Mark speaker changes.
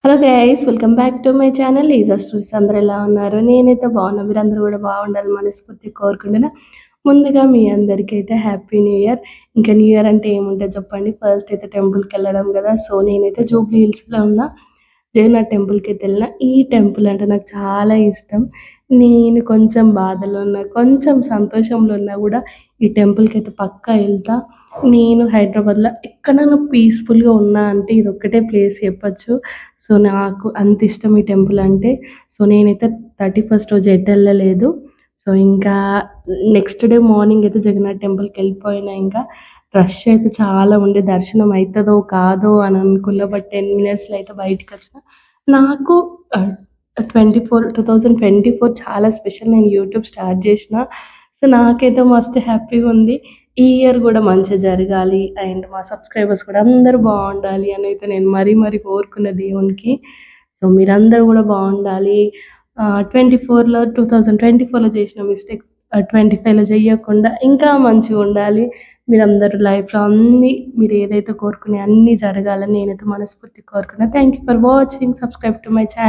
Speaker 1: Hello guys, welcome back to my channel ఈజా stories. అందరూ ఎలా ఉన్నారు? నేనైతే బాగున్నా. మీరందరూ కూడా బాగుండాలని మనస్ఫూర్తిగా కోరుకుంటున్నా. ముందుగా మీ అందరికైతే హ్యాపీ న్యూ ఇయర్. ఇంకా న్యూ ఇయర్ అంటే ఏముంటుంది చెప్పండి. ఫస్ట్ అయితే టెంపుల్కి వెళ్ళడం కదా. సో నేనైతే జూబ్లీ హిల్స్లో ఉన్న జగన్నాథ్ టెంపుల్కి అయితే వెళ్ళిన. ఈ టెంపుల్ అంటే నాకు చాలా ఇష్టం. నేను కొంచెం బాధలో ఉన్నా, కొంచెం సంతోషంలో ఉన్నా కూడా ఈ టెంపుల్కి అయితే పక్కా వెళ్తా. నేను హైదరాబాద్లో ఎక్కడైనా పీస్ఫుల్గా ఉన్నా అంటే ఇది ఒక్కటే ప్లేస్ చెప్పచ్చు. సో నాకు అంత ఇష్టం ఈ టెంపుల్ అంటే. సో నేనైతే 31st రోజు ఎటు వెళ్ళలేదు. సో ఇంకా నెక్స్ట్ డే మార్నింగ్ అయితే జగన్నాథ్ టెంపుల్కి వెళ్ళిపోయినా. ఇంకా రష్ అయితే చాలా ఉండే, దర్శనం అవుతుందో కాదో అని అనుకున్నా. బట్ 10 మినిట్స్లో అయితే బయటకు వచ్చిన. నాకు 2024 చాలా స్పెషల్. నేను యూట్యూబ్ స్టార్ట్ చేసిన. సో నాకైతే మస్తు హ్యాపీగా ఉంది. ఈ ఇయర్ కూడా మంచిగా జరగాలి అండ్ మా సబ్స్క్రైబర్స్ కూడా అందరూ బాగుండాలి అని అయితే నేను మరీ మరీ కోరుకున్న దేవునికి. సో మీరందరూ కూడా బాగుండాలి. 2024లో చేసిన మిస్టేక్ 25లో చెయ్యకుండా ఇంకా మంచిగా ఉండాలి. మీరందరూ లైఫ్లో అన్నీ మీరు ఏదైతే కోరుకునే అన్నీ జరగాలని నేనైతే మనస్ఫూర్తిగా కోరుకున్నా. Thank you for watching. Subscribe to my channel.